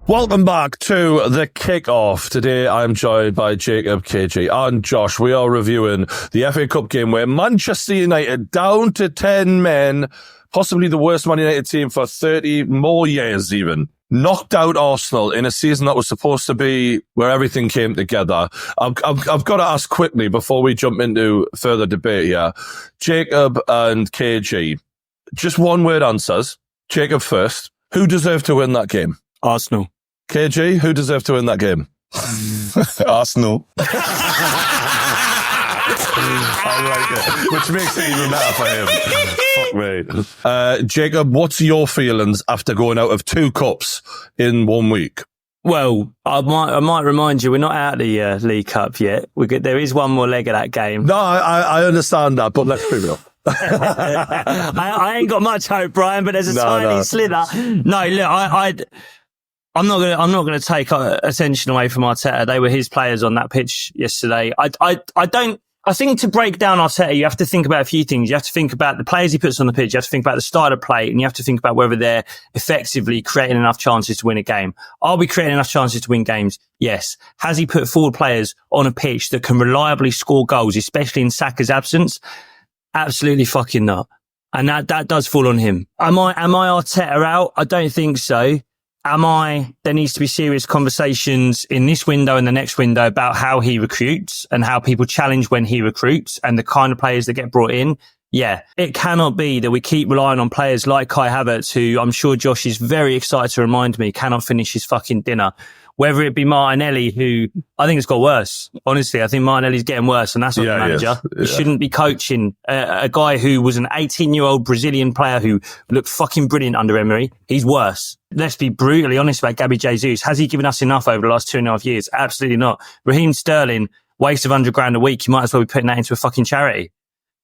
Welcome back to the Kick-Off. Today I'm joined by Jacob, KG and Josh. We are reviewing the FA Cup game where Manchester United, down to 10 men, possibly the worst Man United team for 30 more years even, knocked out Arsenal in a season that was supposed to be where everything came together. I've got to ask quickly before we jump into further debate here. Jacob and KG, just one-word answers. Jacob first. Who deserved to win that game? Arsenal. KG, who deserved to win that game? Arsenal. I like it. Which makes it even better for him. Fuck me. Jacob, what's your feelings after going out of 2 cups in 1 week? Well, I might remind you, we're not out of the League Cup yet. There is one more leg of that game. No, I understand that, but let's be real. I ain't got much hope, Brian, but there's a tiny slither. No, look, I'm not gonna take attention away from Arteta. They were his players on that pitch yesterday. I think to break down Arteta, you have to think about a few things. You have to think about the players he puts on the pitch. You have to think about the style of play, and you have to think about whether they're effectively creating enough chances to win a game. Are we creating enough chances to win games? Yes. Has he put forward players on a pitch that can reliably score goals, especially in Saka's absence? Absolutely fucking not. And that does fall on him. Am I Arteta out? I don't think so. There needs to be serious conversations in this window and the next window about how he recruits and how people challenge when he recruits and the kind of players that get brought in. Yeah, it cannot be that we keep relying on players like Kai Havertz, who I'm sure Josh is very excited to remind me cannot finish his fucking dinner. Whether it be Martinelli, who I think it's got worse. Honestly, I think Martinelli's getting worse, and that's not the manager. He shouldn't be coaching a guy who was an 18-year-old Brazilian player who looked fucking brilliant under Emery. He's worse. Let's be brutally honest about Gabby Jesus. Has he given us enough over the last 2.5 years? Absolutely not. Raheem Sterling, waste of £100 a week. You might as well be putting that into a fucking charity.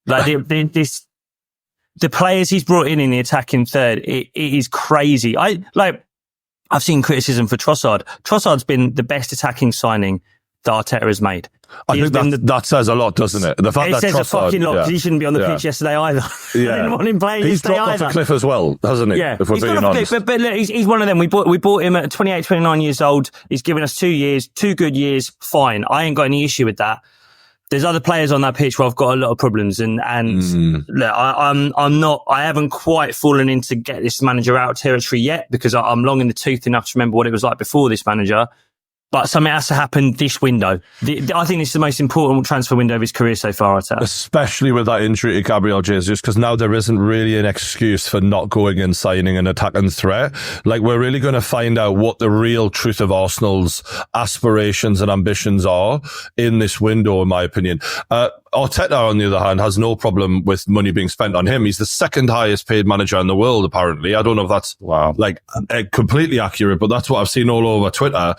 Like the players he's brought in the attacking third, it is crazy. I've seen criticism for Trossard. Trossard's been the best attacking signing that Arteta has made. I think that says a lot, doesn't it? The fact it that says Trossard, a fucking lot, because he shouldn't be on the pitch yesterday either. Yeah. I didn't want him playing He's yesterday dropped either. off a cliff as well, hasn't he? Yeah, if we're he's being got off honest. But look, he's one of them. We bought him at 28, 29 years old. He's given us 2 years, 2 good years. Fine. I ain't got any issue with that. There's other players on that pitch where I've got a lot of problems, and look, I haven't quite fallen into get this manager out territory yet, because I'm long in the tooth enough to remember what it was like before this manager. But something has to happen this window. I think it's the most important transfer window of his career so far, Arteta. Especially with that injury to Gabriel Jesus, because now there isn't really an excuse for not going and signing an attacking threat. Like, we're really going to find out what the real truth of Arsenal's aspirations and ambitions are in this window, in my opinion. Arteta, on the other hand, has no problem with money being spent on him. He's the second highest paid manager in the world, apparently. I don't know if that's completely accurate, but that's what I've seen all over Twitter.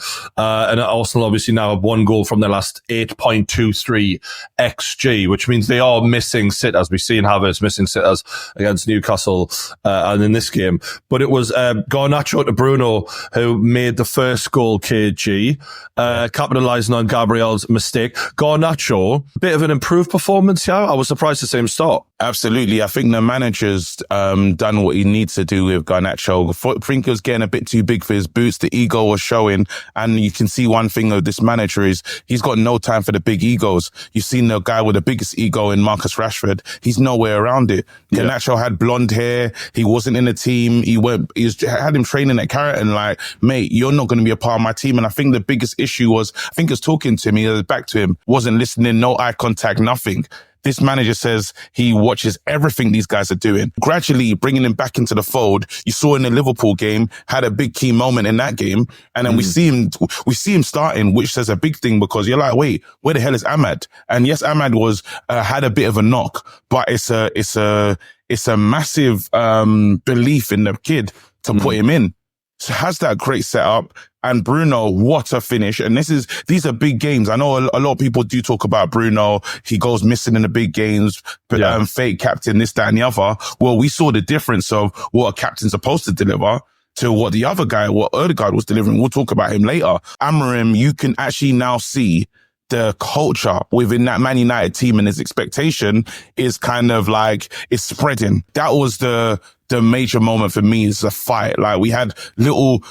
And Arsenal obviously now have 1 goal from their last 8.23 XG, which means they are missing sitters. We've seen Havertz missing sitters against Newcastle and in this game. But it was Garnacho to Bruno who made the first goal, KG, capitalising on Gabriel's mistake. Garnacho, a bit of an improved performance here. I was surprised to see him start. Absolutely. I think the manager's done what he needs to do with Garnacho. I think he was getting a bit too big for his boots. The ego was showing. And you can see one thing of this manager is he's got no time for the big egos. You've seen the guy with the biggest ego in Marcus Rashford. He's nowhere around it. Yeah. Garnacho had blonde hair. He wasn't in the team. He had him training at Carrollton like, mate, you're not going to be a part of my team. And I think the biggest issue was, I think he was talking to me, back to him, wasn't listening, no eye contact, nothing. This manager says he watches everything these guys are doing. Gradually bringing him back into the fold. You saw in the Liverpool game, had a big key moment in that game. And then we see him starting, which says a big thing, because you're like, wait, where the hell is Ahmad? And yes, Ahmad had a bit of a knock, but it's a massive, belief in the kid to put him in. So has that great setup. And Bruno, what a finish. And these are big games. I know a lot of people do talk about Bruno. He goes missing in the big games, but fake captain, this, that, and the other. Well, we saw the difference of what a captain's supposed to deliver to what Odegaard was delivering. We'll talk about him later. Amorim, you can actually now see the culture within that Man United team, and his expectation is kind of like, it's spreading. That was the the major moment for me is the fight. Like we had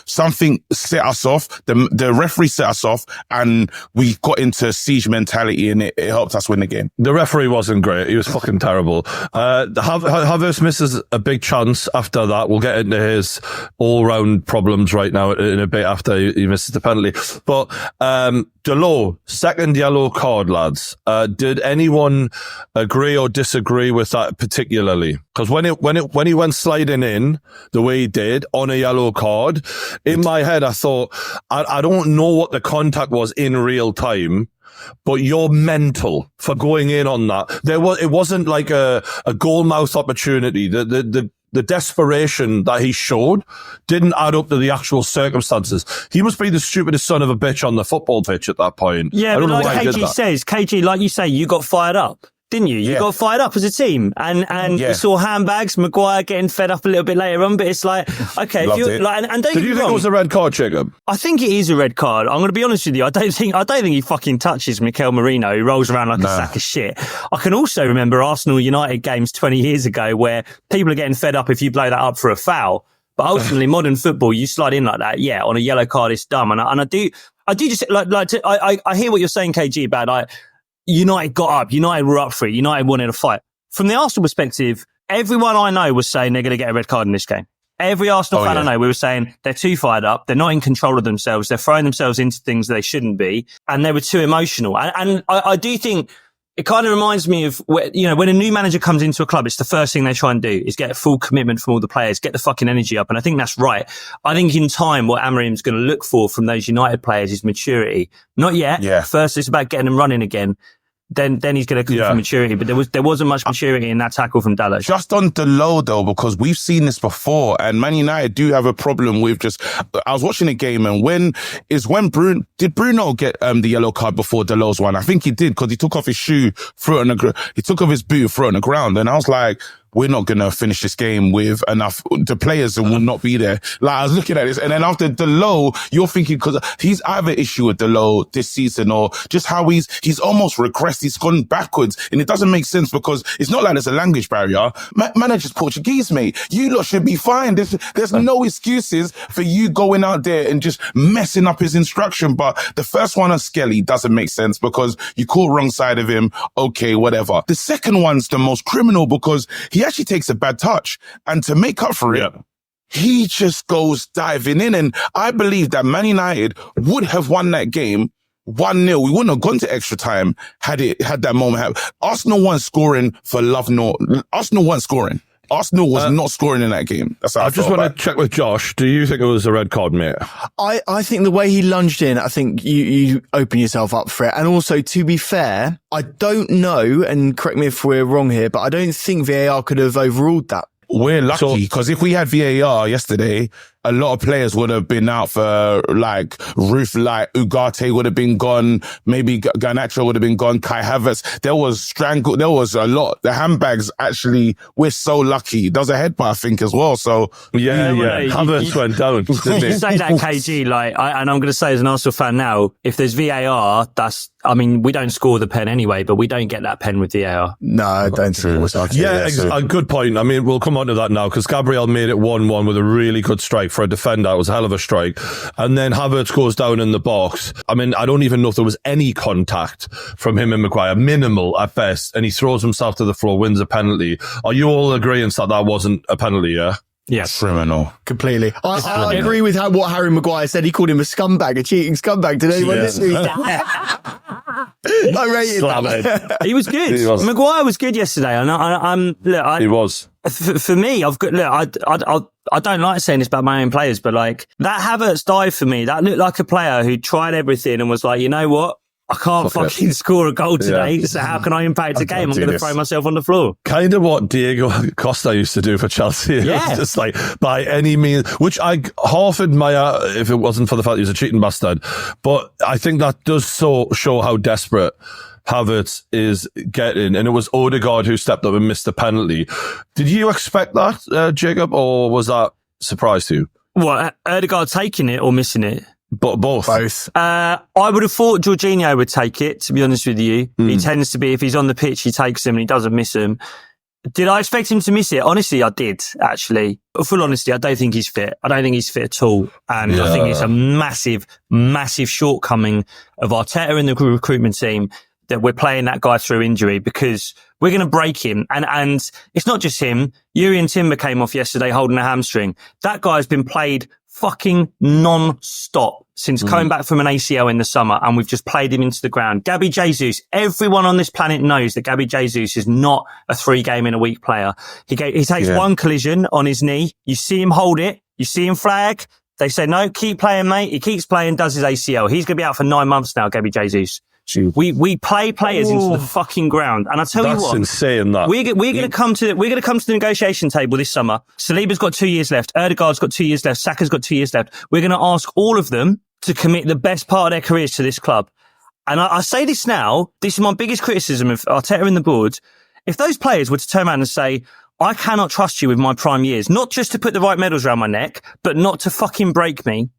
something set us off. The referee set us off and we got into siege mentality and it helped us win the game. The referee wasn't great. He was fucking terrible. Havertz misses a big chance after that. We'll get into his all-round problems right now in a bit after he misses the penalty. But Delors, second yellow card, lads. Did anyone agree or disagree with that particularly? Because when he went sliding in the way he did on a yellow card, in my head I thought, I don't know what the contact was in real time, but you're mental for going in on that. It wasn't like a goal mouth opportunity. The desperation that he showed didn't add up to the actual circumstances. He must be the stupidest son of a bitch on the football pitch at that point. Yeah, but like KG says, KG, like you say, you got fired up, didn't you? You got fired up as a team, and you saw handbags, Maguire getting fed up a little bit later on. But it's like, okay, if you like, and don't did you think it was a red card, Jacob? I think it is a red card. I'm going to be honest with you. I don't think he fucking touches Mikel Merino, who rolls around like a sack of shit. I can also remember Arsenal United games 20 years ago where people are getting fed up if you blow that up for a foul. But ultimately, modern football, you slide in like that. Yeah, on a yellow card, it's dumb. And I do just I hear what you're saying, KG, about United got up. United were up for it. United wanted a fight. From the Arsenal perspective, everyone I know was saying they're going to get a red card in this game. Every Arsenal fan I know, we were saying they're too fired up. They're not in control of themselves. They're throwing themselves into things they shouldn't be. And they were too emotional. And I do think it kind of reminds me of, when a new manager comes into a club, it's the first thing they try and do is get full commitment from all the players, get the fucking energy up. And I think that's right. I think in time, what Amorim's going to look for from those United players is maturity. Not yet. Yeah. First, it's about getting them running again. Then he's going to come for maturity. But there wasn't much maturity in that tackle from Dalot. Just on Delors though, because we've seen this before, and Man United do have a problem with I was watching a game, and did Bruno get the yellow card before Delors one? I think he did, because he took off his shoe, he took off his boot, threw it on the ground, and I was like, we're not going to finish this game with enough. The players will not be there. Like, I was looking at this, and then after Delors, you're thinking, because he's either issue with Delors this season or just how he's almost regressed. He's gone backwards, and it doesn't make sense because it's not like there's a language barrier. Manager's Portuguese, mate. You lot should be fine. There's no excuses for you going out there and just messing up his instruction. But the first one on Skelly doesn't make sense because you caught wrong side of him. Okay, whatever. The second one's the most criminal because he actually takes a bad touch, and to make up for it, he just goes diving in. And I believe that Man United would have won that game 1-0. We wouldn't have gone to extra time had that moment happened. Arsenal weren't scoring for love nor Arsenal weren't scoring. Arsenal was not scoring in that game. That's how I just want to check with Josh. Do you think it was a red card, mate? I think the way he lunged in, I think you open yourself up for it. And also, to be fair, I don't know, and correct me if we're wrong here, but I don't think VAR could have overruled that. We're lucky because if we had VAR yesterday, a lot of players would have been out for Ugarte would have been gone. Maybe Garnacho would have been gone. Kai Havertz. There was a lot. The handbags actually, we're so lucky. There was a headbutt, I think, as well. So Havertz went down. You say that, KG, and I'm going to say as an Arsenal fan now, if there's VAR, we don't score the pen anyway, but we don't get that pen with VAR. No, I don't think it was. A good point. I mean, we'll come on to that now because Gabriel made it 1-1 with a really good strike for a defender. It was a hell of a strike. And then Havertz goes down in the box. I mean, I don't even know if there was any contact from him and Maguire, minimal at best. And he throws himself to the floor, wins a penalty. Are you all agreeing that wasn't a penalty, yeah? Yes. Criminal. Completely. I agree with what Harry Maguire said. He called him a scumbag, a cheating scumbag. Did anyone listen? I rated that. He was good. Maguire was good yesterday. He was. For me, I don't like saying this about my own players, but that Havertz dive for me, that looked like a player who tried everything and was like, you know what? I can't fucking score a goal today, so how can I impact a game? I'm going to throw myself on the floor. Kind of what Diego Costa used to do for Chelsea. Yeah. Just by any means, which I half admire if it wasn't for the fact he was a cheating bastard. But I think that does show how desperate Havertz is getting. And it was Odegaard who stepped up and missed the penalty. Did you expect that, Jacob, or was that a surprise to you? What, Odegaard taking it or missing it? But both. I would have thought Jorginho would take it, to be honest with you. He tends to be, if he's on the pitch, he takes them and he doesn't miss them. Did I expect him to miss it? Honestly, I did, actually. But full honesty, I don't think he's fit. I don't think he's fit at all. And I think it's a massive, massive shortcoming of Arteta and the recruitment team that we're playing that guy through injury, because we're going to break him. And it's not just him. Jurrien Timber came off yesterday holding a hamstring. That guy's been played fucking non-stop since coming back from an ACL in the summer, and we've just played him into the ground. Gabby Jesus, everyone on this planet knows that Gabby Jesus is not a 3-game-in-a-week player. He takes one collision on his knee. You see him hold it. You see him flag. They say, no, keep playing, mate. He keeps playing, does his ACL. He's going to be out for 9 months now, Gabby Jesus. We play players into the fucking ground, and I tell you what, that's insane. That we're going to come to the negotiation table this summer. Saliba's got 2 years left. Erdegaard's got 2 years left. Saka's got 2 years left. We're going to ask all of them to commit the best part of their careers to this club. And I say this now. This is my biggest criticism of Arteta and the board. If those players were to turn around and say, I cannot trust you with my prime years, not just to put the right medals around my neck, but not to fucking break me,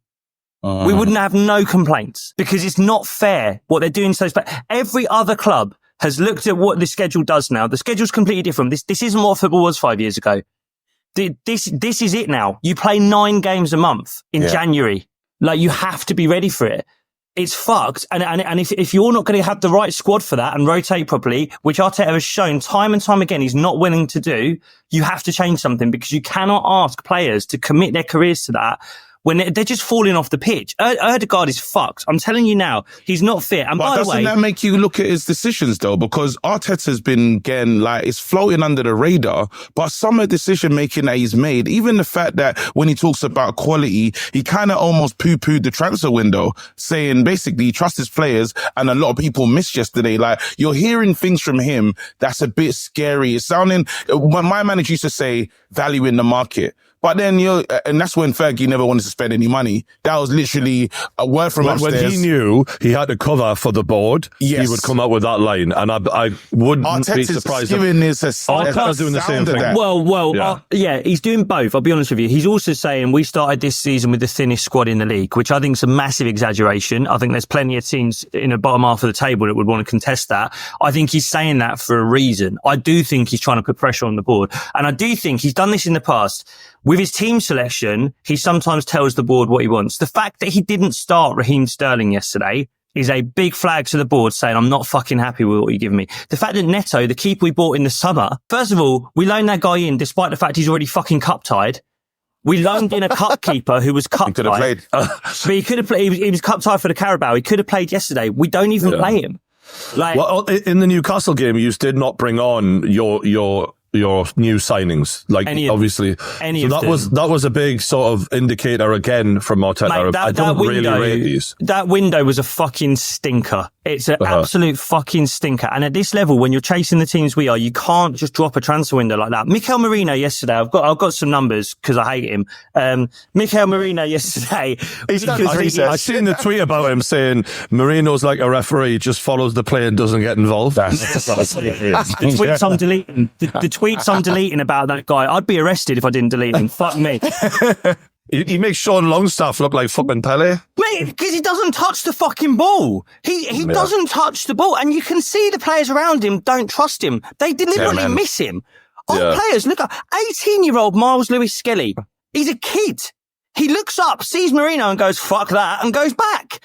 we wouldn't have no complaints, because it's not fair what they're doing to those players. Every other club has looked at what the schedule does now. The schedule's completely different. This isn't what football was 5 years ago. This is it now. You play 9 games a month in January. Like, you have to be ready for it. It's fucked. And if you're not going to have the right squad for that and rotate properly, which Arteta has shown time and time again he's not willing to do, you have to change something, because you cannot ask players to commit their careers to that when they're just falling off the pitch. Erdegaard is fucked. I'm telling you now, he's not fit. And by the way, doesn't that make you look at his decisions though? Because Arteta's been getting, like, it's floating under the radar, but some of the decision making that he's made, even the fact that when he talks about quality, he kind of almost poo-pooed the transfer window, saying basically he trusts his players, and a lot of people missed yesterday. Like, you're hearing things from him that's a bit scary. It's sounding, when my manager used to say, value in the market. But then and that's when Fergie never wanted to spend any money. That was literally a word from upstairs. When he knew he had to cover for the board, he would come up with that line, and I wouldn't be surprised. Arteta's doing the same thing. Well, he's doing both. I'll be honest with you. He's also saying we started this season with the thinnest squad in the league, which I think is a massive exaggeration. I think there's plenty of teams in the bottom half of the table that would want to contest that. I think he's saying that for a reason. I do think he's trying to put pressure on the board, and I do think he's done this in the past. With his team selection, he sometimes tells the board what he wants. The fact that he didn't start Raheem Sterling yesterday is a big flag to the board saying, I'm not fucking happy with what you give me. The fact that Neto, the keeper we bought in the summer, first of all, we loaned that guy in despite the fact he's already fucking cup tied. We loaned in a cup keeper who was cup tied. He could have played. But he could have played. He was cup tied for the Carabao. He could have played yesterday. We don't even play him. Like, well, in the Newcastle game, you did not bring on your new signings, like obviously. That was a big sort of indicator again from Arteta. Mate, I don't really rate these. That window was a fucking stinker. It's an absolute fucking stinker. And at this level, when you're chasing the teams we are, you can't just drop a transfer window like that. Mikel Merino yesterday, I've got some numbers because I hate him. Mikel Merino yesterday. I seen the tweet about him saying Merino's like a referee, just follows the play and doesn't get involved. The tweets I'm deleting. The tweets I'm deleting about that guy, I'd be arrested if I didn't delete him. Fuck me. He makes Sean Longstaff look like fucking Pele. Mate, because he doesn't touch the fucking ball. He doesn't touch the ball. And you can see the players around him don't trust him. They deliberately miss him. Our players, look up, 18-year-old Miles Lewis-Skelly. He's a kid. He looks up, sees Merino and goes, fuck that, and goes back.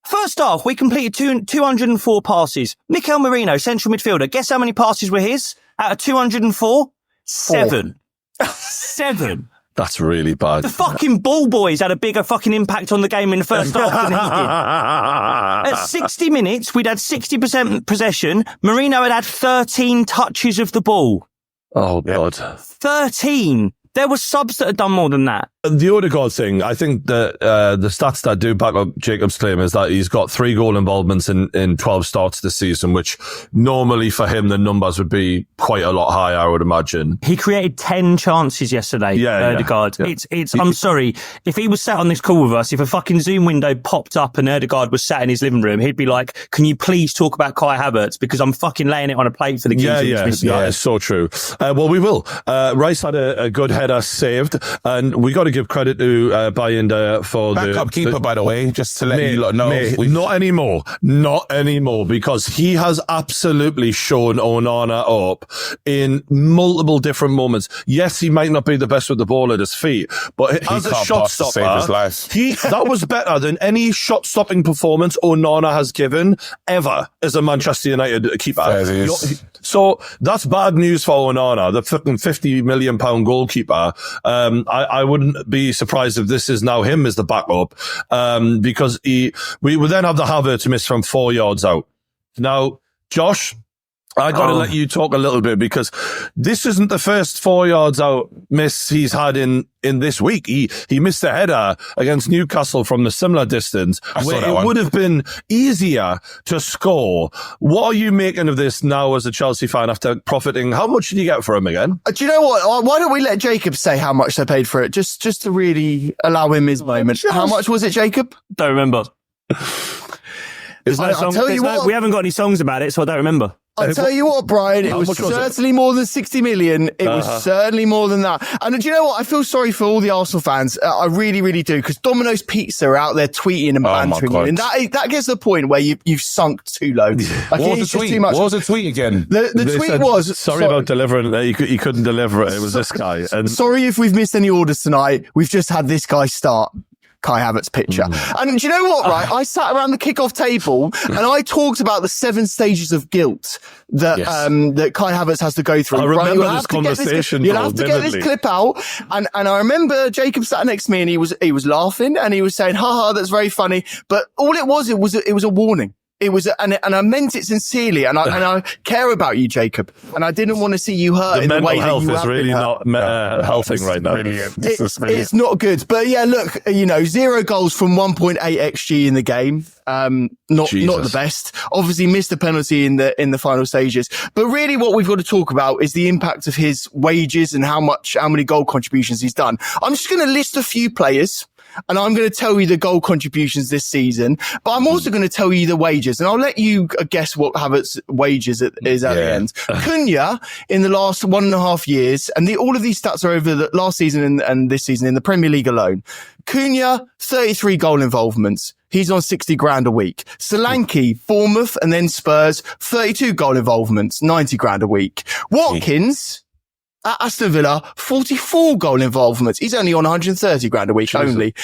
First half, we completed 204 passes. Mikel Merino, central midfielder. Guess how many passes were his? Out of 204? 7. 7. That's really bad. The fucking ball boys had a bigger fucking impact on the game in the first half than he did. At 60 minutes, we'd had 60% possession. Merino had 13 touches of the ball. Oh, God. 13. There were subs that had done more than that. The Odegaard thing, I think that the stats that do back up Jacob's claim is that he's got 3 goal involvements in 12 starts this season, which normally for him the numbers would be quite a lot higher, I would imagine. He created 10 chances yesterday, Odegaard. Yeah. It's. I'm sorry, if he was sat on this call with us, if a fucking Zoom window popped up and Odegaard was sat in his living room, he'd be like, can you please talk about Kai Havertz, because I'm fucking laying it on a plate for the geezer. Yeah, it's so true. Well, we will. Rice had a good header saved, and we got to give credit to Bayinda for backup keeper, by the way, just to let you lot know. Not anymore, because he has absolutely shown Onana up in multiple different moments. Yes, he might not be the best with the ball at his feet, but as a shot stopper, save his life. that was better than any shot stopping performance Onana has given ever as a Manchester United keeper. So that's bad news for Onana, the fucking £50 million goalkeeper. I wouldn't be surprised if this is now him as the backup, because we will then have the Havertz miss from 4 yards out. Now, Josh, I got to let you talk a little bit, because this isn't the first 4 yards out miss he's had in this week. He missed a header against Newcastle from the similar distance, where it would have been easier to score. What are you making of this now as a Chelsea fan after profiting? How much did you get for him again? Do you know what? Why don't we let Jacob say how much they paid for it, just to really allow him his moment. How much was it, Jacob? Don't remember. There's no song, we haven't got any songs about it, so I don't remember. I'll tell you what, Brian, it was certainly more than 60 million. It was certainly more than that. And do you know what? I feel sorry for all the Arsenal fans. I really, really do. Because Domino's Pizza are out there tweeting and bantering you. And that gets to the point where you've sunk too low. What was the tweet? Too much. What was the tweet again? The tweet was... Sorry about delivering it. He couldn't deliver it. It was this guy. And sorry if we've missed any orders tonight. We've just had this guy start. Kai Havertz picture. And do you know what, right? I sat around the kickoff table and I talked about the 7 stages of guilt that that Kai Havertz has to go through. I remember this conversation. You'll have to get this clip out. And I remember Jacob sat next to me and he was laughing and he was saying, haha, that's very funny. But all it was a warning. It was, and I meant it sincerely, and I care about you, Jacob, and I didn't want to see you hurt in the way that you have been hurt. The mental health is really not helping right now. It's not good, but yeah, look, 0 goals from 1.8 XG in the game. Not the best. Obviously missed a penalty in the final stages, but really what we've got to talk about is the impact of his wages and how many goal contributions he's done. I'm just going to list a few players. And I'm going to tell you the goal contributions this season, but I'm also going to tell you the wages. And I'll let you guess what Havertz's wages is at the end. Cunha, in the last 1.5 years, and all of these stats are over the last season and this season in the Premier League alone. Cunha, 33 goal involvements. He's on 60 grand a week. Solanke, Bournemouth, and then Spurs, 32 goal involvements, 90 grand a week. Watkins, at Aston Villa, 44 goal involvements. He's only on 130 grand a week only.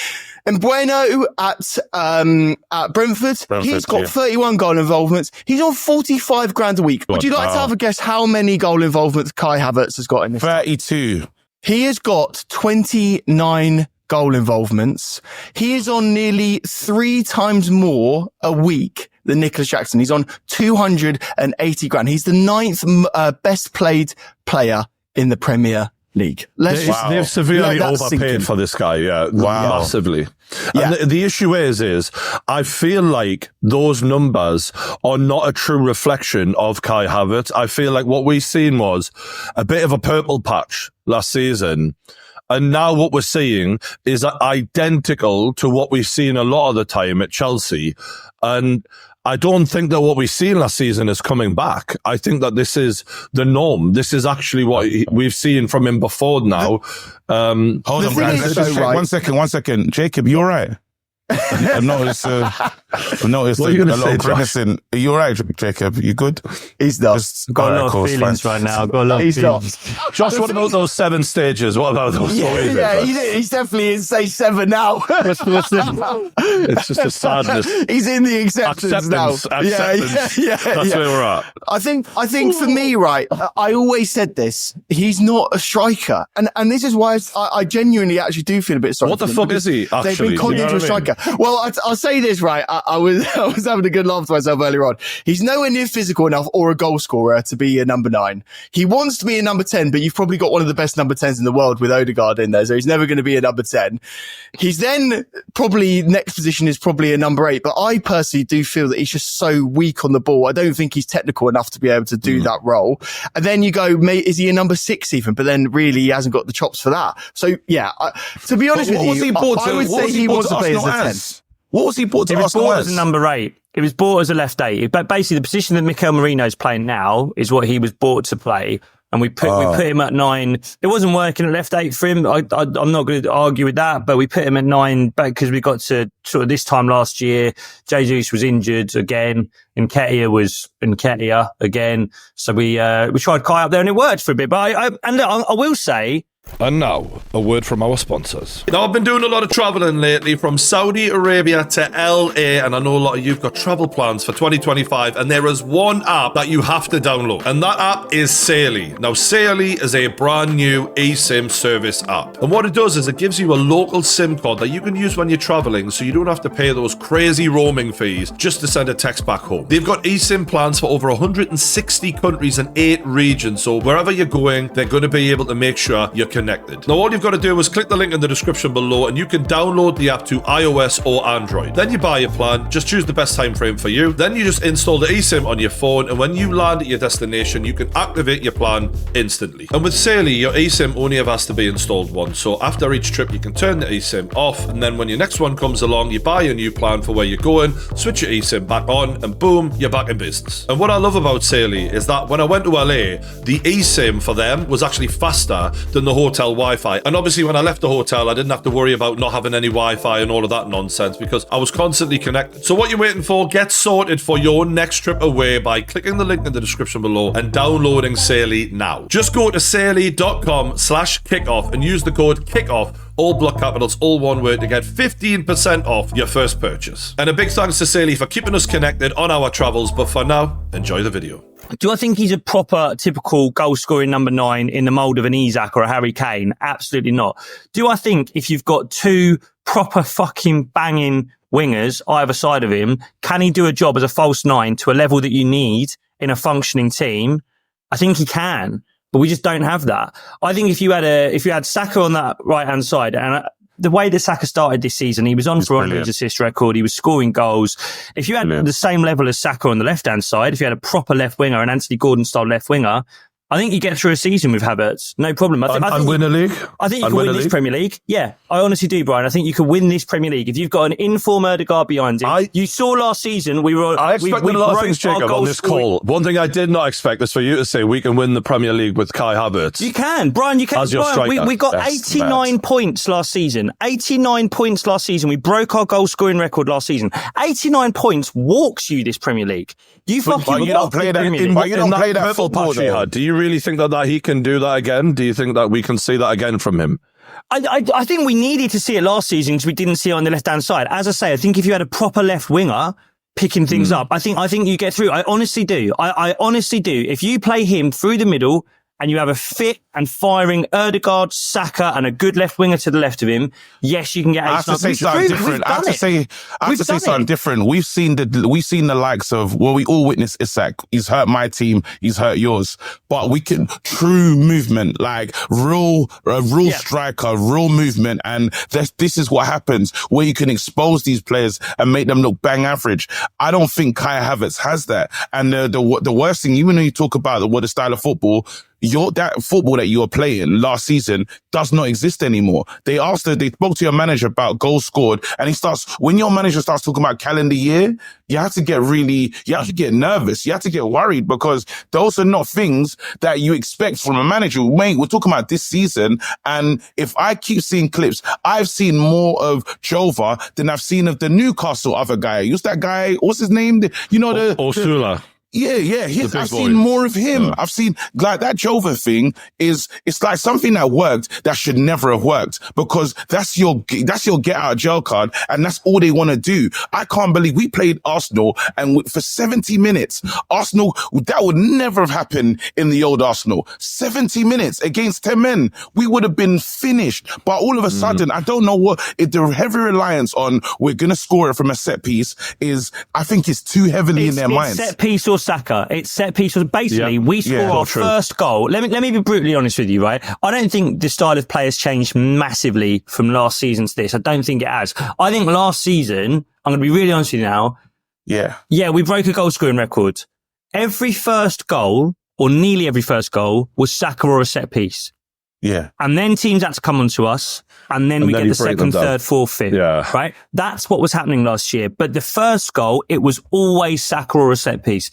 And Bueno at Brentford, he's got 31 goal involvements. He's on 45 grand a week. Would you like to have a guess how many goal involvements Kai Havertz has got in this? 32. He has got 29 goal involvements. He is on nearly 3 times more a week than Nicholas Jackson. He's on 280 grand. He's the 9th best played player in the Premier League. They've severely overpaid for this guy, massively. And the issue is I feel like those numbers are not a true reflection of Kai Havertz. I feel like what we've seen was a bit of a purple patch last season. And now what we're seeing is identical to what we've seen a lot of the time at Chelsea. And I don't think that what we've seen last season is coming back. I think that this is the norm. This is actually what we've seen from him before now. Hold on, guys. Let's just check. 1 second. Jacob, you all right? I've noticed a lot of grimacing. Are you all right, Jacob? You good? He's not. Got a lot of feelings right now. He's not. Josh, what about those 7 stages? What about those? He's definitely in stage 7 now. It's just a sadness. He's in the acceptance now. Acceptance. That's where we're at. I think for me, right, I always said this. He's not a striker. And this is why I genuinely actually do feel a bit sorry. What the fuck is he, actually? They've been conned into a striker. Well, I'll say this, right. I was having a good laugh to myself earlier on. He's nowhere near physical enough or a goal scorer to be a number 9. He wants to be a number 10, but you've probably got one of the best number 10s in the world with Odegaard in there, so he's never going to be a number 10. He's then probably next position is probably a number 8, but I personally do feel that he's just so weak on the ball. I don't think he's technical enough to be able to do that role. And then you go, mate, is he a number 6 even? But then really he hasn't got the chops for that. So yeah, to be honest with you, I would say he wants to play as a 10. What was he bought to Arsenal as a number 8. It was bought as a left 8. But basically, the position that Mikel Merino's playing now is what he was bought to play. and we put him at 9. It wasn't working at left 8 for him. I'm not going to argue with that, but we put him at 9 because we got to sort of this time last year. Jesus was injured again, and Nketiah was Nketiah again. So we tried Kai up there, and it worked for a bit. But I will say. And now, a word from our sponsors. Now, I've been doing a lot of traveling lately from Saudi Arabia to LA, and I know a lot of you've got travel plans for 2025, and there is one app that you have to download, and that app is Saily. Now, Saily is a brand new eSIM service app, and what it does is it gives you a local SIM card that you can use when you're traveling, so you don't have to pay those crazy roaming fees just to send a text back home. They've got eSIM plans for over 160 countries and 8 regions, so wherever you're going, they're going to be able to make sure you're connected. Now all you've got to do is click the link in the description below and you can download the app to iOS or Android. Then you buy your plan, just choose the best time frame for you. Then you just install the eSIM on your phone, and when you land at your destination, you can activate your plan instantly. And with Saily, your eSIM only ever has to be installed once. So after each trip, you can turn the eSIM off, and then when your next one comes along, you buy a new plan for where you're going, switch your eSIM back on, and boom, you're back in business. And what I love about Saily is that when I went to LA, the eSIM for them was actually faster than the hotel Wi-Fi. And obviously when I left the hotel, I didn't have to worry about not having any Wi-Fi and all of that nonsense because I was constantly connected. So what you're waiting for, get sorted for your next trip away by clicking the link in the description below and downloading Saily now. Just go to saily.com/kickoff and use the code KICKOFF, all block capitals, all one word, to get 15% off your first purchase. And a big thanks to Saily for keeping us connected on our travels. But for now, enjoy the video. Do I think he's a proper, typical goal-scoring number 9 in the mould of an Isak or a Harry Kane? Absolutely not. Do I think if you've got 2 proper fucking banging wingers either side of him, can he do a job as a false 9 to a level that you need in a functioning team? I think he can, but we just don't have that. I think if you had Saka on that right-hand side, and the way that Saka started this season, he was on for an assist record. He was scoring goals. If you had the same level as Saka on the left-hand side, if you had a proper left winger, an Anthony Gordon-style left winger, I think you get through a season with Havertz. No problem. I think win a league? I think you can win this Premier League. Yeah, I honestly do, Brian. I think you can win this Premier League. If you've got an inform Ødegaard behind him. You saw last season, I expected a lot of things, Jacob, on this call. One thing I did not expect is for you to say we can win the Premier League with Kai Havertz. You can, Brian, you can. As your striker. We got 89 points last season. 89 points last season. We broke our goal scoring record last season. 89 points walks you this Premier League. You don't play that football he had. Do you really think that he can do that again? Do you think that we can see that again from him? I think we needed to see it last season because we didn't see it on the left-hand side. As I say, I think if you had a proper left winger picking things up, I think you get through. I honestly do. I honestly do. If you play him through the middle and you have a fit and firing Ødegaard, Saka, and a good left winger to the left of him, yes, you can get. I have to say something different. I have to say something different. We've seen the likes of, well, we all witnessed Isak. He's hurt my team. He's hurt yours. But we can true movement, like real striker, real movement, and this is what happens where you can expose these players and make them look bang average. I don't think Kai Havertz has that. And the worst thing, even when you talk about the style of football. That football that you were playing last season does not exist anymore. They spoke to your manager about goals scored, and when your manager starts talking about calendar year, you have to get nervous. You have to get worried because those are not things that you expect from a manager. Mate, we're talking about this season, and if I keep seeing clips, I've seen more of Jova than I've seen of the Newcastle other guy. Who's that guy? What's his name? Osula. Yeah. I've seen more of him. Yeah. I've seen like that Jova thing it's like something that worked that should never have worked because that's your get out of jail card and that's all they want to do. I can't believe we played Arsenal and for 70 minutes, Arsenal, that would never have happened in the old Arsenal. 70 minutes against 10 men. We would have been finished. But all of a sudden, I don't know the heavy reliance on we're going to score it from a set piece I think it's too heavily in their minds. Set piece or Saka. It's set piece. Basically, we score our first goal. Let me be brutally honest with you, right? I don't think the style of play has changed massively from last season to this. I don't think it has. I think last season, I'm going to be really honest with you now. Yeah, we broke a goal scoring record. Every first goal, or nearly every first goal, was Saka or a set piece. Yeah. And then teams had to come onto us, and then we get the second, third, fourth, fifth. Yeah. Right? That's what was happening last year. But the first goal, it was always Saka or a set piece.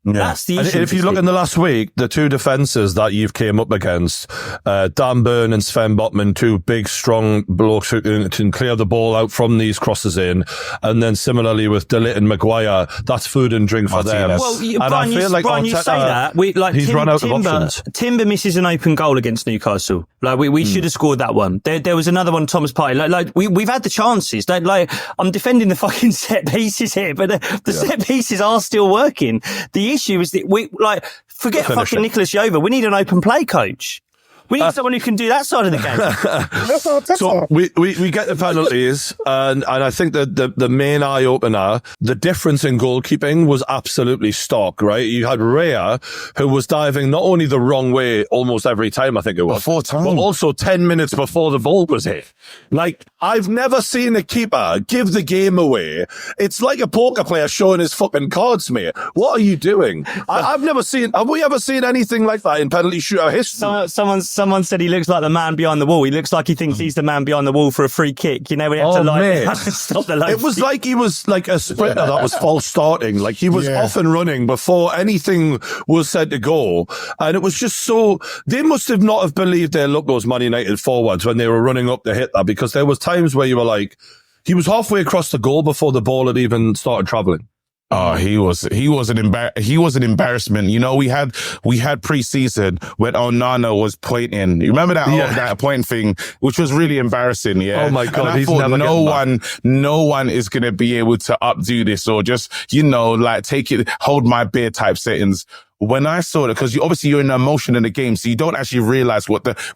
That's the issue. And if you look in the last week, the two defences that you've came up against, Dan Burn and Sven Botman, two big, strong blokes who can clear the ball out from these crosses in. And then similarly with De Ligt and Maguire, that's food and drink for them. Well, Brian, you say that. He's run out of options. Timber misses an open goal against Newcastle. Like, we should have scored that one. There was another one, Thomas Partey. We've had the chances. I'm defending the fucking set pieces here, but the set pieces are still working. The issue is that forget fucking Nicholas Yeover. We need an open play coach. We need someone who can do that side of the game. So we get the penalties, and I think that the main eye opener, the difference in goalkeeping was absolutely stark, right? You had Raya, who was diving not only the wrong way almost every time, I think it was, but also 10 minutes before the ball was hit. Like, I've never seen a keeper give the game away. It's like a poker player showing his fucking cards, mate. What are you doing? Have we ever seen anything like that in penalty shootout history? Someone said he looks like the man behind the wall. He looks like he thinks he's the man behind the wall for a free kick. You know, we have to stop the low. It was like he was like a sprinter that was false starting. Like he was off and running before anything was said to go. And it was just so, they must have not have believed their luck, those Man United forwards, when they were running up to hit that, because there was times where you were like, he was halfway across the goal before the ball had even started traveling. Oh, he was an embarrassment. You know, we had pre-season when Onana was pointing. You remember that point thing, which was really embarrassing. Yeah. Oh my God. And I thought no one is going to be able to updo this or just, hold my beer type settings. When I saw it, because you're in emotion in the game, so you don't actually realize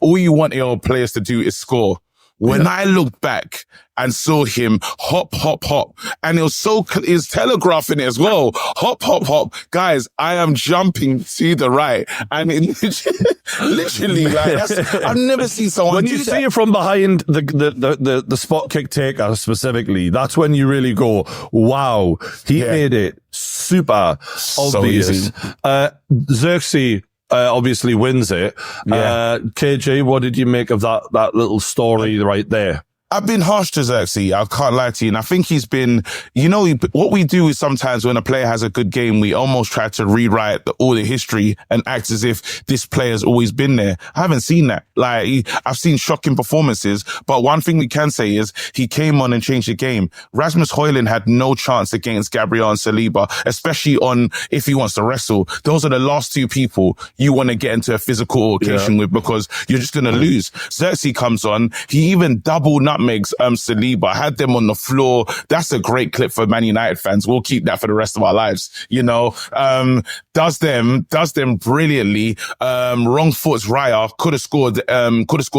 all you want your players to do is score. When I looked back and saw him hop, and it was telegraphing it as well. Hop. Guys, I am jumping to the right. And it literally, I've never seen someone when do you that. see it from behind the spot kick taker specifically, that's when you really go, wow, he made it super obvious. Xerxes obviously wins it. KJ, what did you make of that little story right there? I've been harsh to Xerxes. I can't lie to you. And I think he's been, what we do is sometimes when a player has a good game, we almost try to rewrite all the history and act as if this player's always been there. I haven't seen that. I've seen shocking performances, but one thing we can say is he came on and changed the game. Rasmus Højlund had no chance against Gabriel and Saliba, especially if he wants to wrestle. Those are the last two people you want to get into a physical altercation with, because you're just going to lose. Xerxes comes on. He even double nutmegs Saliba, had them on the floor. That's a great clip for Man United fans. We'll keep that for the rest of our lives. Does them brilliantly. Wrong foot's Raya could have scored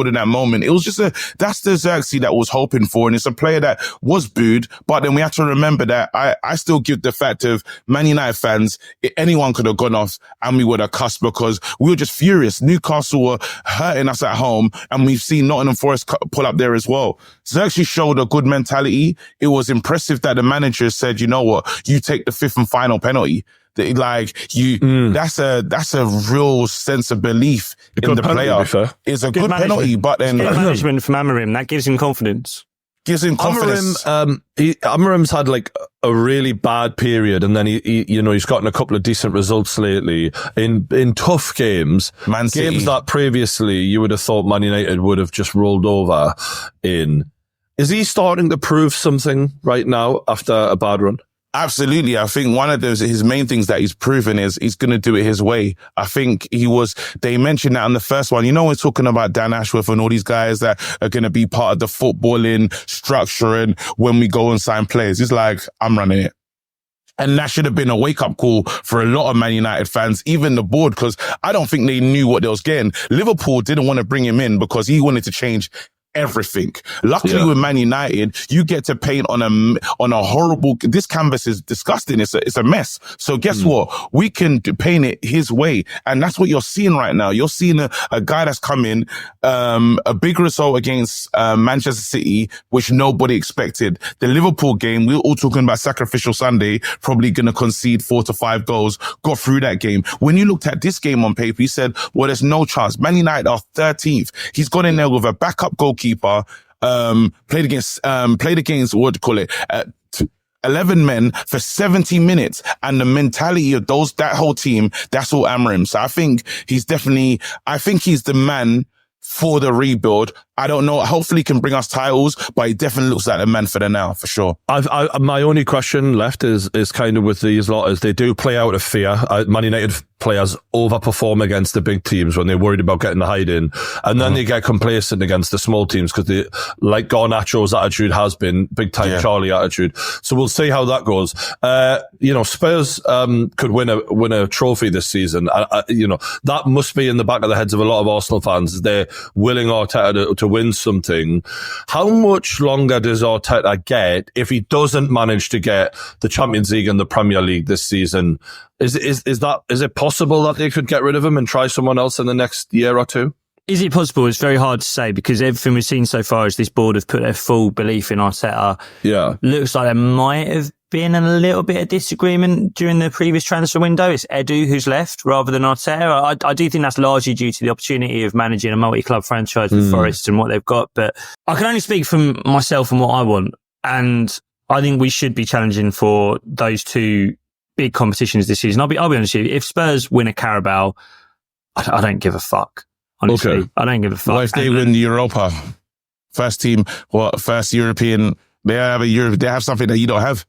in that moment. It was just that's the Xerxes that was hoping for. And it's a player that was booed. But then we have to remember that I still give the fact of Man United fans, anyone could have gone off and we would have cussed, because we were just furious. Newcastle were hurting us at home, and we've seen Nottingham Forest pull up there as well. Xerxes showed a good mentality. It was impressive that the manager said, you know what, you take the fifth and final penalty. That's a real sense of belief in the player. It's a good penalty, but then management from Amorim, that gives him confidence. Amorim's had a really bad period, and then he's gotten a couple of decent results lately in tough games. Man City. Games that previously you would have thought Man United would have just rolled over in. Is he starting to prove something right now after a bad run? Absolutely. I think one of his main things that he's proven is he's going to do it his way. I think they mentioned that on the first one. We're talking about Dan Ashworth and all these guys that are going to be part of the footballing structure. And when we go and sign players, he's like, I'm running it. And that should have been a wake-up call for a lot of Man United fans, even the board, because I don't think they knew what they was getting. Liverpool didn't want to bring him in because he wanted to change everything. Luckily with Man United, you get to paint on a horrible, this canvas is disgusting. It's a mess. So guess what? We can paint it his way. And that's what you're seeing right now. You're seeing a guy that's come in, a big result against Manchester City, which nobody expected. The Liverpool game, we were all talking about sacrificial Sunday, probably going to concede 4 to 5 goals, got through that game. When you looked at this game on paper, you said, well, there's no chance. Man United are 13th. He's gone in there with a backup goalkeeper, played against, what do you call it? 11 men for 70 minutes. And the mentality of that whole team, that's all Amorim. So I think he's the man for the rebuild. I don't know. Hopefully he can bring us titles, but he definitely looks like the man for the now, for sure. My only question left is kind of with these lot is they do play out of fear. Man United players overperform against the big teams when they're worried about getting the hide in. And then they get complacent against the small teams because they, like Garnacho's attitude has been, big time Charlie attitude. So we'll see how that goes. Spurs, could win a trophy this season. That must be in the back of the heads of a lot of Arsenal fans. They're willing Arteta to win something. How much longer does Arteta get if he doesn't manage to get the Champions League and the Premier League this season? Is it possible that they could get rid of him and try someone else in the next year or two? Is it possible? It's very hard to say because everything we've seen so far is this board have put their full belief in Arteta. Yeah. Looks like there might have been a little bit of disagreement during the previous transfer window. It's Edu who's left rather than Arteta. I do think that's largely due to the opportunity of managing a multi-club franchise with Forest and what they've got. But I can only speak from myself and what I want. And I think we should be challenging for those two big competitions this season. I'll be honest with you. If Spurs win a Carabao, I don't give a fuck. Honestly, okay. I don't give a fuck. What if they win the Europa? First team, first European, they have something that you don't have.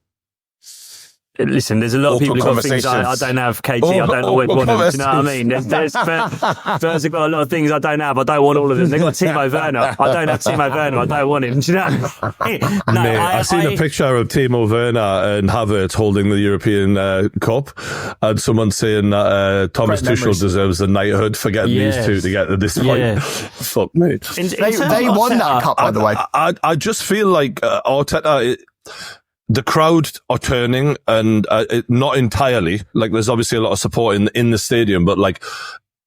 Listen, there's a lot of people who've got things I don't have, KG. I don't always want them. Do you know what I mean? Spurs have got a lot of things I don't have. I don't want all of them. They've got Timo Werner. I don't have Timo Werner. I don't want him. Do you know? I've seen a picture of Timo Werner and Havertz holding the European Cup, and someone saying that Thomas Tuchel deserves a knighthood for getting these two to get to this point. Yeah. Fuck me. They won that cup, by the way. I just feel like Arteta... The crowd are turning, and not entirely. Like, there's obviously a lot of support in the stadium, but like,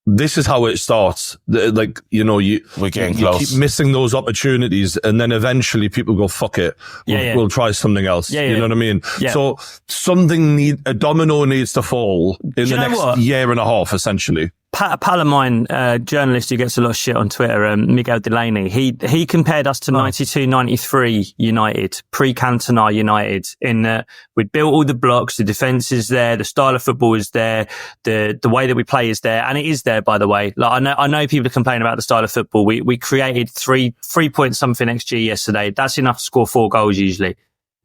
this is how it starts. We're getting close. You keep missing those opportunities, and then eventually people go, "Fuck it, we'll try something else." You know what I mean? Yeah. So a domino needs to fall in the next year and a half, essentially. A pal of mine, journalist who gets a lot of shit on Twitter, Miguel Delaney, he compared us to 92-93 United, pre-Cantona United, in that we'd built all the blocks, the defence is there, the style of football is there, the way that we play is there, and it is there, by the way. Like, I know people complain about the style of football. We created 3 point something XG yesterday. That's enough to score 4 goals usually.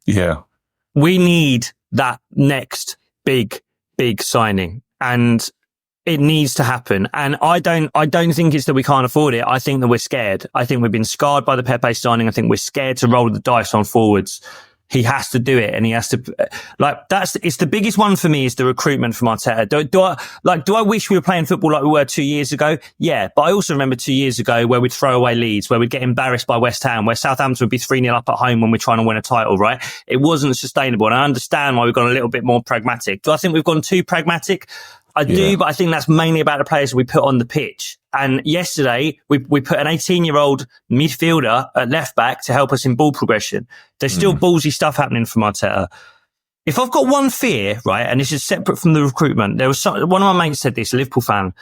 Yeah. We need that next big signing, and it needs to happen. And I don't think it's that we can't afford it. I think that we're scared. I think we've been scarred by the Pepe signing. I think we're scared to roll the dice on forwards. He has to do it, and he has to, it's the biggest one for me is the recruitment from Arteta. Do I wish we were playing football like we were 2 years ago? Yeah. But I also remember 2 years ago where we'd throw away leads, where we'd get embarrassed by West Ham, where Southampton would be 3-0 up at home when we're trying to win a title, right? It wasn't sustainable. And I understand why we've gone a little bit more pragmatic. Do I think we've gone too pragmatic? I do, but I think that's mainly about the players we put on the pitch. And yesterday, we put an 18-year-old midfielder at left back to help us in ball progression. There's still ballsy stuff happening from Arteta. If I've got one fear, right, and this is separate from the recruitment, one of my mates said this, a Liverpool fan.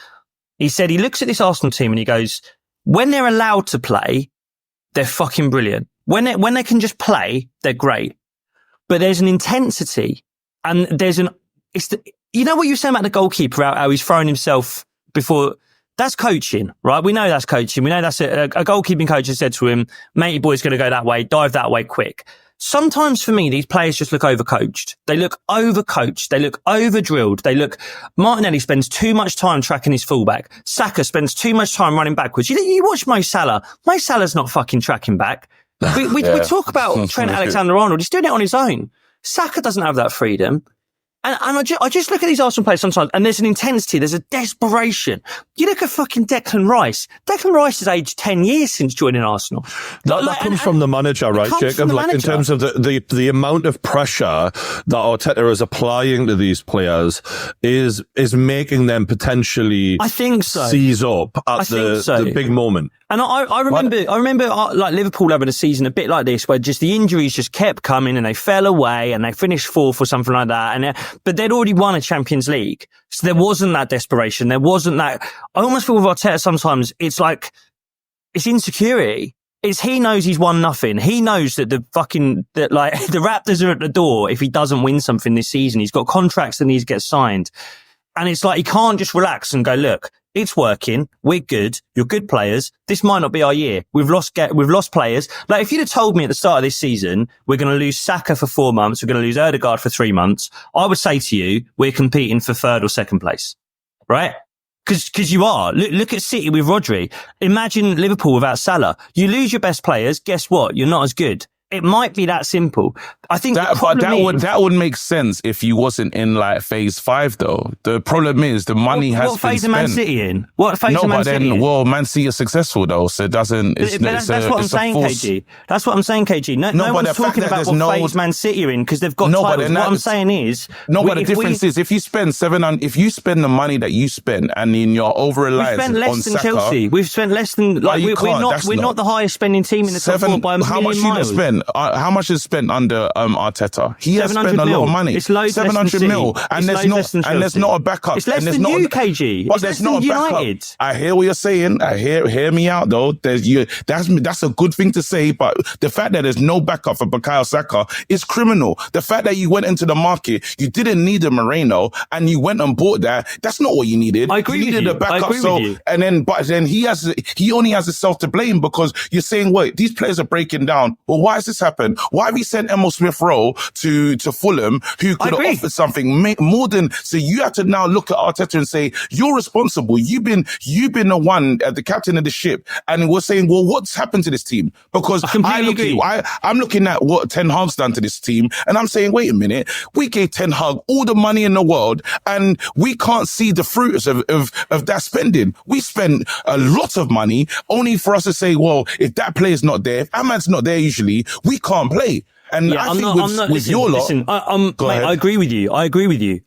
He said he looks at this Arsenal team and he goes, when they're allowed to play, they're fucking brilliant. When they can just play, they're great. But there's an intensity, and you know what you were saying about the goalkeeper, how he's throwing himself before? That's coaching, right? We know that's coaching. We know that's a goalkeeping coach has said to him, mate, your boy's going to go that way, dive that way quick. Sometimes for me, these players just look overcoached. They look overcoached. They look overdrilled. Martinelli spends too much time tracking his fullback. Saka spends too much time running backwards. You watch Mo Salah. Mo Salah's not fucking tracking back. We talk about Trent Alexander-Arnold. He's doing it on his own. Saka doesn't have that freedom. And I just look at these Arsenal players sometimes, and there's an intensity, there's a desperation. You look at fucking Declan Rice. Declan Rice has aged 10 years since joining Arsenal. That comes from the manager, right, Jacob? In terms of the amount of pressure that Arteta is applying to these players is making them potentially, I think so, seize up at the big moment. And I remember like Liverpool having a season a bit like this, where just the injuries just kept coming and they fell away and they finished 4th or something like that. But they'd already won a Champions League. So there wasn't that desperation. There wasn't that. I almost feel with Arteta sometimes it's like, it's insecurity. is he knows he's won nothing. He knows that the Raptors are at the door if he doesn't win something this season. He's got contracts that need to get signed. And it's like, he can't just relax and go, look, it's working. We're good. You're good players. This might not be our year. We've lost players. Like, if you'd have told me at the start of this season, we're going to lose Saka for 4 months, we're going to lose Ødegaard for 3 months, I would say to you, we're competing for 3rd or 2nd place. Right? Cause you are. Look at City with Rodri. Imagine Liverpool without Salah. You lose your best players. Guess what? You're not as good. It might be that simple. I think that would make sense if you wasn't in like phase 5 though. The problem is the money has been spent. What phase is Man City in? What phase is Man City in? Well, Man City is successful though, so it doesn't. That's what I'm saying, KG. That's what I'm saying, KG. No one's talking about what phase Man City are in because they've got titles. What I'm saying is, but the difference is if you spend if you spend the money that you spend and in your over reliance on Saka, we've spent less than Chelsea. We've spent less than we're not the highest spending team in the top 4 by a million miles. How much is spent under Arteta? He has spent a lot of money. It's loads 700 mil, and there's not a backup. It's less than you, KG. But there's not a backup. I hear what you're saying. Hear me out though. That's a good thing to say, but the fact that there's no backup for Bukayo Saka is criminal. The fact that you went into the market, you didn't need a Moreno, and you went and bought that's not what you needed. I agree you needed with a backup. But then he only has himself to blame because you're saying, wait, these players are breaking down. Well, why has this happened? Why have we sent Emil Smith-Rowe to Fulham, who could have offered something more than? So you have to now look at Arteta and say, you're responsible. You've been the one, the captain of the ship, and we're saying, well, what's happened to this team? Because I'm looking at what Ten Hag's done to this team, and I'm saying, wait a minute, we gave Ten Hag all the money in the world, and we can't see the fruits of that spending. We spent a lot of money only for us to say, well, if that player's not there, if Ahmad's not there usually, we can't play. And I agree with you.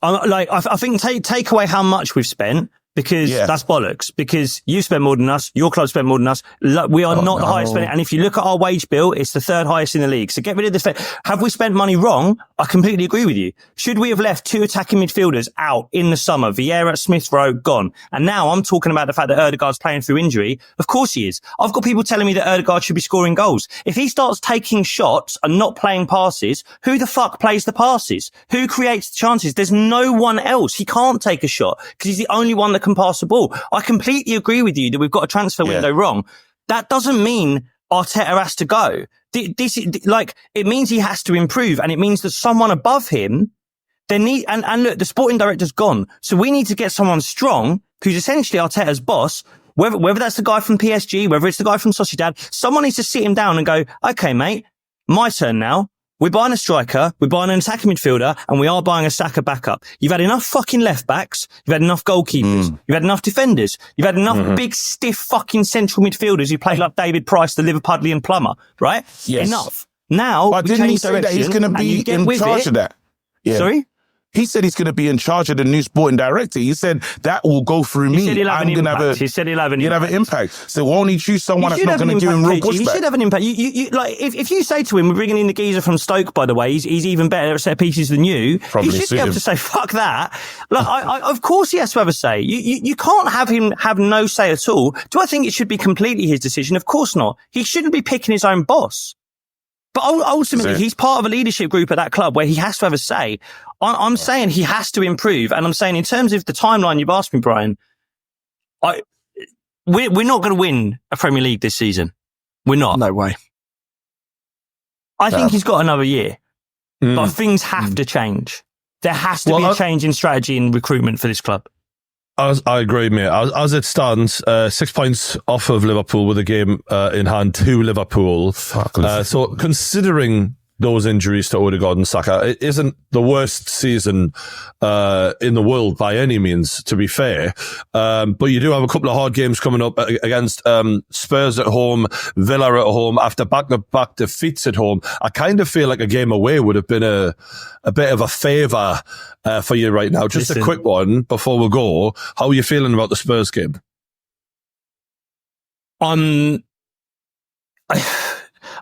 I think take away how much we've spent, because that's bollocks. Because you spent more than us, your club spent more than us. We are not the highest spending. And if you look at our wage bill, it's the 3rd highest in the league. So get rid of this. Have we spent money wrong? I completely agree with you. Should we have left 2 attacking midfielders out in the summer? Vieira, Smith-Rowe, gone. And now I'm talking about the fact that Ødegaard's playing through injury. Of course he is. I've got people telling me that Ødegaard should be scoring goals. If he starts taking shots and not playing passes, who the fuck plays the passes? Who creates the chances? There's no one else. He can't take a shot because he's the only one that can pass the ball. I completely agree with you that we've got a transfer window wrong. That doesn't mean Arteta has to go. It means he has to improve, and it means that someone above him, and look, the sporting director's gone. So we need to get someone strong who's essentially Arteta's boss, whether that's the guy from PSG, whether it's the guy from Sociedad. Someone needs to sit him down and go, okay, mate, my turn now. We're buying a striker, we're buying an attacking midfielder, and we are buying a Saka backup. You've had enough fucking left backs, you've had enough goalkeepers, you've had enough defenders, you've had enough big, stiff fucking central midfielders who play like David Price, the Liverpudlian plumber, right? Yes. Enough. Now, but didn't he say that he's going to be in charge of that? Yeah. Sorry? He said he's going to be in charge of the new sporting director. He said that will go through me. He said he'll have an impact. So we'll only choose someone that's not going to do him real pushback. He should have an impact. If you say to him, we're bringing in the geezer from Stoke, by the way, he's even better at set pieces than you. Probably he should be able to say, fuck that. Of course he has to have a say. You can't have him have no say at all. Do I think it should be completely his decision? Of course not. He shouldn't be picking his own boss. But ultimately, he's part of a leadership group at that club where he has to have a say. I'm saying he has to improve. And I'm saying in terms of the timeline you've asked me, Brian, we're not going to win a Premier League this season. We're not. No way. I think he's got another year. But things have to change. There has to be a change in strategy and recruitment for this club. I agree, mate. As it stands, 6 points off of Liverpool with a game in hand to Liverpool. So considering those injuries to Ødegaard and Saka, it isn't the worst season in the world by any means, to be fair. But you do have a couple of hard games coming up against Spurs at home, Villa at home, after back-to-back defeats at home. I kind of feel like a game away would have been a bit of a favour for you right now. Just a quick one before we go. How are you feeling about the Spurs game?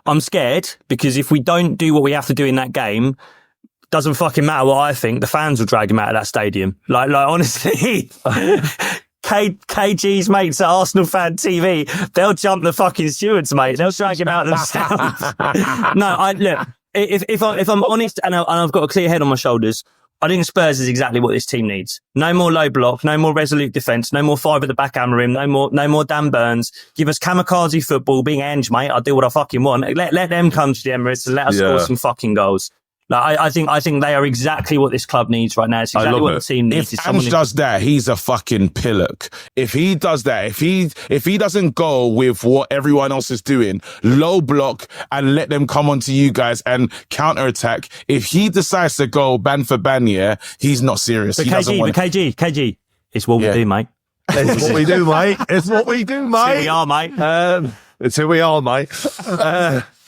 I'm scared because if we don't do what we have to do in that game, doesn't fucking matter what I think, the fans will drag him out of that stadium. Like honestly, KG's mates at Arsenal Fan TV, they'll jump the fucking stewards, mate. They'll drag him out themselves. No, look, if I'm honest and I've got a clear head on my shoulders, I think Spurs is exactly what this team needs. No more low block, no more resolute defence, no more 5 at the back Amorim, no more Dan Burns. Give us kamikaze football, being Ange, mate. I'll do what I fucking want. Let them come to the Emirates and let us score some fucking goals. Like, I think they are exactly what this club needs right now. It's exactly what the team needs. If Ange does that, he's a fucking pillock. If he does that, if he doesn't go with what everyone else is doing, low block and let them come onto you guys and counter attack. If he decides to go ban for ban, he's not serious. But KG, it's what we do, mate. It's what we do, mate. It's what we do, mate. Here we are, mate. It's who we are, mate.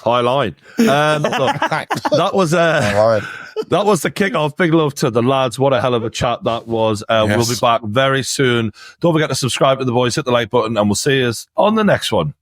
High line. Look, that was the kick-off. Big love to the lads. What a hell of a chat that was. We'll be back very soon. Don't forget to subscribe to The Voice, hit the like button, and we'll see you on the next one.